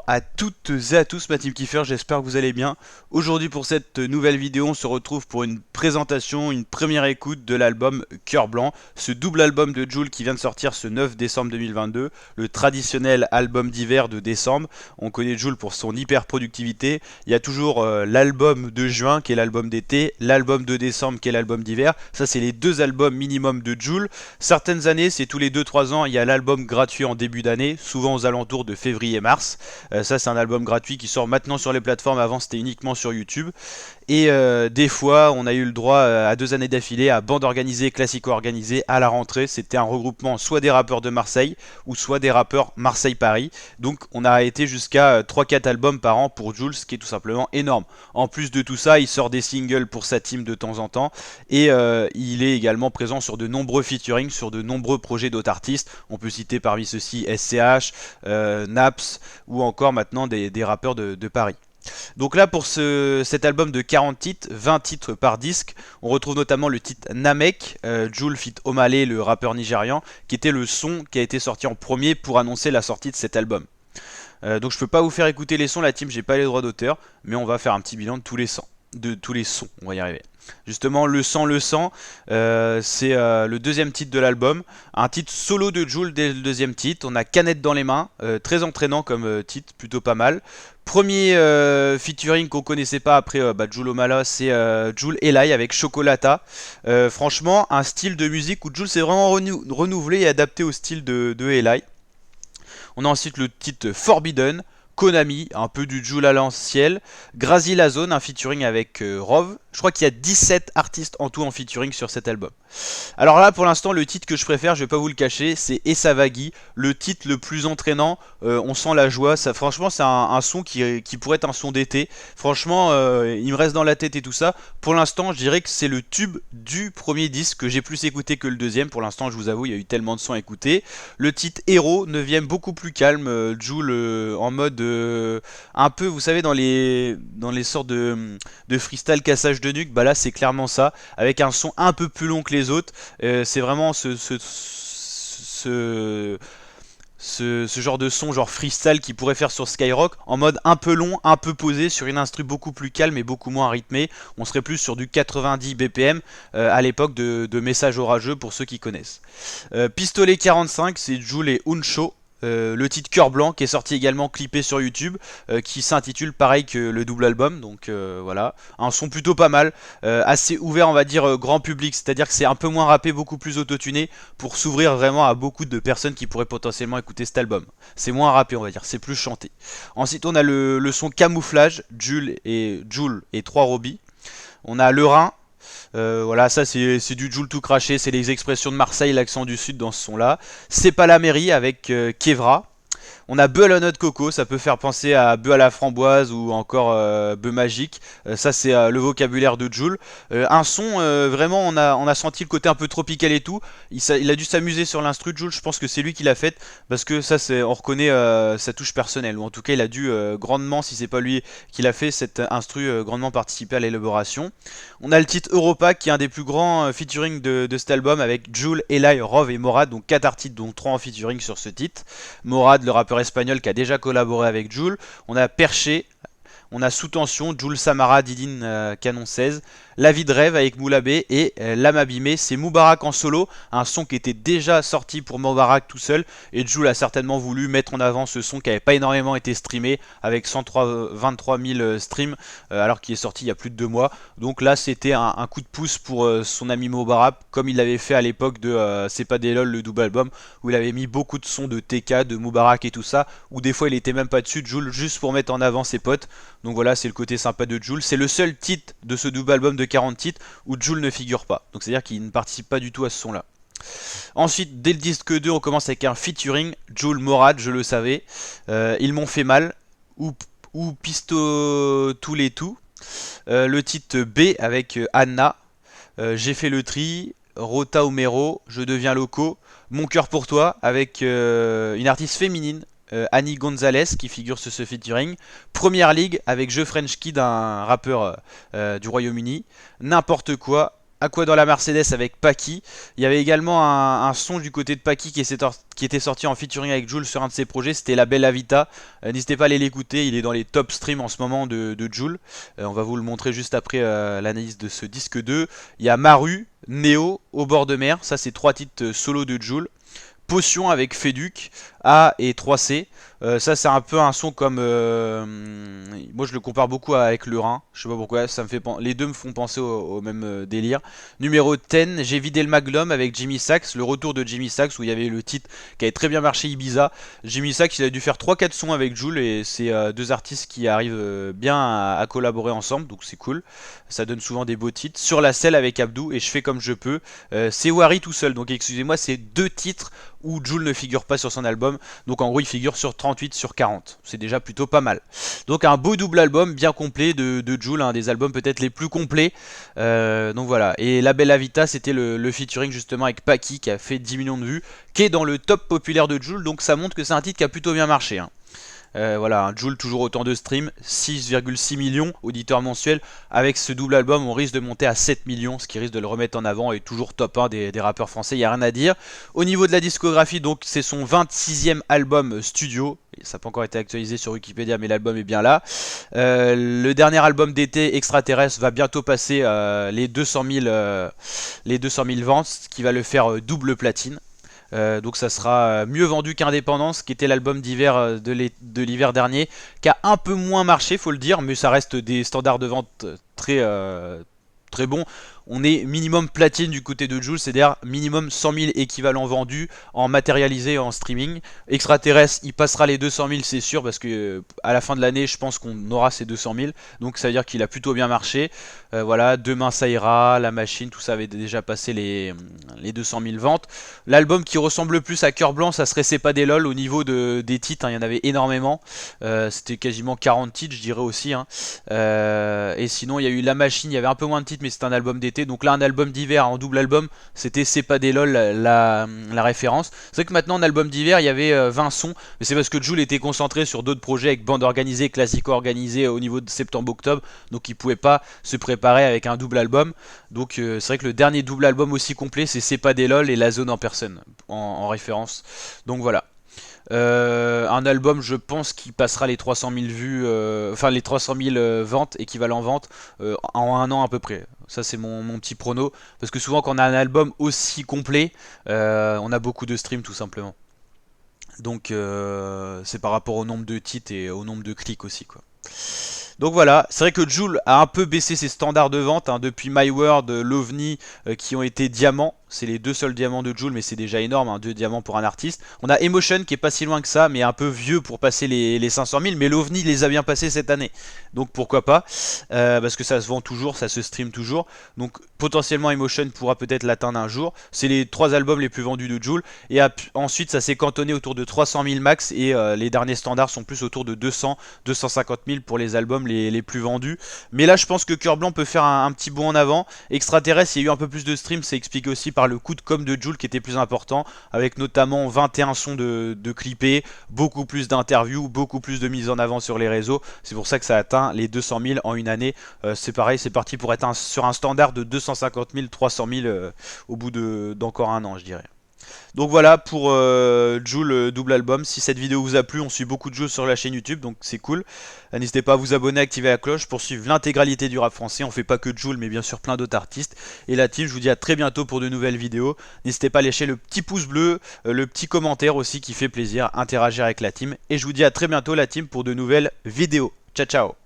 à toutes et à tous ma team Kiefer, j'espère que vous allez bien. Aujourd'hui pour cette nouvelle vidéo, on se retrouve pour une présentation, une première écoute de l'album Cœur Blanc, ce double album de Jul qui vient de sortir ce 9 décembre 2022, le traditionnel album d'hiver de décembre. On connaît Jul pour son hyper productivité, il y a toujours l'album de juin qui est l'album d'été, l'album de décembre qui est l'album d'hiver, ça c'est les deux albums minimum de Jul. Certaines années, c'est tous les 2-3 ans, il y a l'album gratuit en début d'année, souvent aux alentours de février-mars. Ça c'est un album gratuit qui sort maintenant sur les plateformes, avant c'était uniquement sur YouTube. Et des fois on a eu le droit à 2 années d'affilée à bande organisée, classico organisée à la rentrée. C'était un regroupement soit des rappeurs de Marseille ou soit des rappeurs Marseille-Paris. Donc on a été jusqu'à 3-4 albums par an pour Jul, ce qui est tout simplement énorme. En plus de tout ça, il sort des singles pour sa team de temps en temps. Et il est également présent sur de nombreux featuring, sur de nombreux projets d'autres artistes. On peut citer parmi ceux-ci SCH, Naps ou encore maintenant des rappeurs de Paris. Donc là pour cet album de 40 titres, 20 titres par disque, on retrouve notamment le titre Namek, Jul feat Omale, le rappeur nigérian, qui était le son qui a été sorti en premier pour annoncer la sortie de cet album. Donc je peux pas vous faire écouter les sons, la team, j'ai pas les droits d'auteur, mais on va faire un petit bilan de tous les sons. On va y arriver. Justement, le sang, c'est le deuxième titre de l'album, un titre solo de Jul dès le deuxième titre. On a Canette dans les mains, très entraînant comme titre, plutôt pas mal. Premier featuring qu'on connaissait pas après Jul Omala, c'est Jul Elai avec Chocolata. Franchement, un style de musique où Jul s'est vraiment renouvelé et adapté au style de Elai. On a ensuite le titre Forbidden, Konami, un peu du Jul à l'ancienne, Grazi La Zone, un featuring avec Rov. Je crois qu'il y a 17 artistes en tout en featuring sur cet album. Alors là, pour l'instant, le titre que je préfère, je vais pas vous le cacher, c'est Esavagi, le titre le plus entraînant. On sent la joie. Ça, franchement, c'est un son qui pourrait être un son d'été. Franchement, il me reste dans la tête et tout ça. Pour l'instant, je dirais que c'est le tube du premier disque que j'ai plus écouté que le deuxième. Pour l'instant, je vous avoue, il y a eu tellement de sons à écouter. Le titre Hero, 9ème, beaucoup plus calme. Jul en mode un peu, vous savez, dans les sortes de freestyle cassage de nuque. Bah là, c'est clairement ça, avec un son un peu plus long que les autres. C'est vraiment ce genre de son, genre freestyle qui pourrait faire sur Skyrock, en mode un peu long, un peu posé, sur une instru beaucoup plus calme et beaucoup moins rythmée. On serait plus sur du 90 BPM à l'époque de Message Orageux pour ceux qui connaissent. Pistolet 45, c'est Jul et Uncho. Le titre Cœur Blanc qui est sorti également clippé sur YouTube, qui s'intitule pareil que le double album. Donc voilà, un son plutôt pas mal, assez ouvert, on va dire grand public, c'est à dire que c'est un peu moins rappé, beaucoup plus autotuné pour s'ouvrir vraiment à beaucoup de personnes qui pourraient potentiellement écouter cet album. C'est moins rappé, on va dire, c'est plus chanté. Ensuite on a le son Camouflage, Jul et 3 Robbie. On a Le Rhin. Voilà, ça c'est du Jul tout craché, c'est les expressions de Marseille, l'accent du sud dans ce son là. C'est pas la mairie avec Kevra. On a bœuf à la noix de coco, ça peut faire penser à bœuf à la framboise ou encore bœuf magique. Ça c'est le vocabulaire de Jul. Un son vraiment, on a senti le côté un peu tropical et tout. Il a dû s'amuser sur l'instru de Jul, je pense que c'est lui qui l'a fait parce que ça c'est, on reconnaît sa touche personnelle, ou en tout cas il a dû grandement, si c'est pas lui qui l'a fait, cette instru grandement participer à l'élaboration. On a le titre Europa qui est un des plus grands featuring de cet album avec Jul, Elai, Rov et Morad, donc 4 artistes dont 3 en featuring sur ce titre. Morad, le rappeur espagnol qui a déjà collaboré avec Jul. On a Perché, on a Sous Tension, Jul Samara, Didine Canon 16, La Vie de Rêve avec Moulabé et L'âme abîmée, c'est Moubarak en solo, un son qui était déjà sorti pour Moubarak tout seul, et Jul a certainement voulu mettre en avant ce son qui n'avait pas énormément été streamé avec 23 000 streams alors qu'il est sorti il y a plus de 2 mois. Donc là c'était un coup de pouce pour son ami Moubarak, comme il l'avait fait à l'époque de C'est pas des lol, le double album, où il avait mis beaucoup de sons de TK, de Moubarak et tout ça, où des fois il était même pas dessus de Jul, juste pour mettre en avant ses potes. Donc voilà, c'est le côté sympa de Jul. C'est le seul titre de ce double album de 40 titres où Jul ne figure pas. Donc c'est à dire qu'il ne participe pas du tout à ce son là. Ensuite, dès le disque 2, on commence avec un featuring, Jul Morad, je le savais. Ils m'ont fait mal, ou Pisto tous les tout. Le titre B avec Anna, J'ai fait le tri, Rota Omero, Je deviens loco, Mon cœur pour toi avec une artiste féminine, Annie Gonzalez qui figure sur ce featuring. Première Ligue avec Je French Kid, un rappeur du Royaume-Uni. N'importe quoi Aqua dans la Mercedes avec Paki. Il y avait également un son du côté de Paki qui était sorti en featuring avec Jul sur un de ses projets, c'était La Bella Vita. N'hésitez pas à aller l'écouter, il est dans les top streams en ce moment de Jul. On va vous le montrer juste après l'analyse de ce disque 2. Il y a Maru, Neo, Au bord de mer, ça c'est 3 titres solo de Jul. Potion avec Feduc, A et 3C. Ça c'est un peu un son comme moi je le compare beaucoup avec le Rhin, je sais pas pourquoi, ça me fait les deux me font penser au même délire. Numéro 10, j'ai vidé le Magnum avec Jimmy Sax, le retour de Jimmy Sax où il y avait le titre qui avait très bien marché, Ibiza. Jimmy Sax il a dû faire 3-4 sons avec Jul et c'est deux artistes qui arrivent bien à collaborer ensemble, donc c'est cool. Ça donne souvent des beaux titres. Sur la selle avec Abdou et je fais comme je peux. C'est Wari tout seul, donc excusez-moi, c'est deux titres où Jul ne figure pas sur son album. Donc en gros il figure sur 38 sur 40. C'est déjà plutôt pas mal. Donc un beau double album bien complet de Jul, un des albums peut-être les plus complets. Donc voilà. Et La Bella Vita c'était le featuring justement avec Paki qui a fait 10 millions de vues, qui est dans le top populaire de Jul. Donc ça montre que c'est un titre qui a plutôt bien marché. Voilà, un Jul toujours autant de streams, 6,6 millions auditeurs mensuels. Avec ce double album, on risque de monter à 7 millions, ce qui risque de le remettre en avant et toujours top 1 des rappeurs français, il n'y a rien à dire. Au niveau de la discographie, donc c'est son 26e album studio. Ça n'a pas encore été actualisé sur Wikipédia, mais l'album est bien là. Le dernier album d'été, Extraterrestre, va bientôt passer les 200 000 ventes, ce qui va le faire double platine. Donc ça sera mieux vendu qu'Indépendance, qui était l'album d'hiver de l'hiver dernier, qui a un peu moins marché, faut le dire, mais ça reste des standards de vente très bons. On est minimum platine du côté de Jul, c'est-à-dire minimum 100 000 équivalents vendus en matérialisé et en streaming. Extraterrestre, il passera les 200 000, c'est sûr, parce que à la fin de l'année, je pense qu'on aura ces 200 000. Donc ça veut dire qu'il a plutôt bien marché. Voilà, Demain ça ira, La Machine, tout ça avait déjà passé les 200 000 ventes. L'album qui ressemble le plus à Cœur Blanc, ça serait C'est pas des lol au niveau des titres, hein, il y en avait énormément. C'était quasiment 40 titres, je dirais aussi. Et sinon, il y a eu La Machine, il y avait un peu moins de titres, mais c'est un album d'été. Donc là un album d'hiver en double album, c'était C'est pas des lol la référence. C'est vrai que maintenant en album d'hiver il y avait 20 sons, mais c'est parce que Jul était concentré sur d'autres projets avec bande organisée, classico organisée au niveau de septembre-octobre, donc il pouvait pas se préparer avec un double album. Donc c'est vrai que le dernier double album aussi complet c'est pas des lol et La Zone en personne en référence. Donc voilà. Un album je pense qui passera les 300 000 vues, enfin les 300 000 ventes, équivalent ventes, en un an à peu près. Ça c'est mon petit prono, parce que souvent quand on a un album aussi complet, on a beaucoup de streams tout simplement. Donc c'est par rapport au nombre de titres et au nombre de clics aussi quoi. Donc voilà, c'est vrai que Jul a un peu baissé ses standards de vente depuis My World, l'OVNI qui ont été diamants. C'est les deux seuls diamants de Jul, mais c'est déjà énorme, hein, 2 diamants pour un artiste. On a Emotion qui est pas si loin que ça, mais un peu vieux pour passer les 500 000. Mais l'OVNI les a bien passés cette année, donc pourquoi pas, parce que ça se vend toujours, ça se stream toujours. Donc potentiellement Emotion pourra peut-être l'atteindre un jour. C'est les 3 albums les plus vendus de Jul. Et ensuite ça s'est cantonné autour de 300 000 max, et les derniers standards sont plus autour de 200-250 000 pour les albums les plus vendus. Mais là je pense que Cœur Blanc peut faire un petit bond en avant. Extraterrestre, il y a eu un peu plus de stream, c'est expliqué aussi par le coup de com de Jul qui était plus important, avec notamment 21 sons de clippés, beaucoup plus d'interviews, beaucoup plus de mise en avant sur les réseaux. C'est pour ça que ça a atteint les 200 000 en une année. C'est pareil, c'est parti pour être sur un standard de 250 000, 300 000 au bout d'encore un an, je dirais. Donc voilà pour Jul double album. Si cette vidéo vous a plu, on suit beaucoup de Jul sur la chaîne YouTube, donc c'est cool. N'hésitez pas à vous abonner, à activer la cloche pour suivre l'intégralité du rap français. On fait pas que Jul, mais bien sûr plein d'autres artistes. Et la team, je vous dis à très bientôt pour de nouvelles vidéos. N'hésitez pas à lâcher le petit pouce bleu, le petit commentaire aussi qui fait plaisir, interagir avec la team. Et je vous dis à très bientôt la team pour de nouvelles vidéos. Ciao ciao.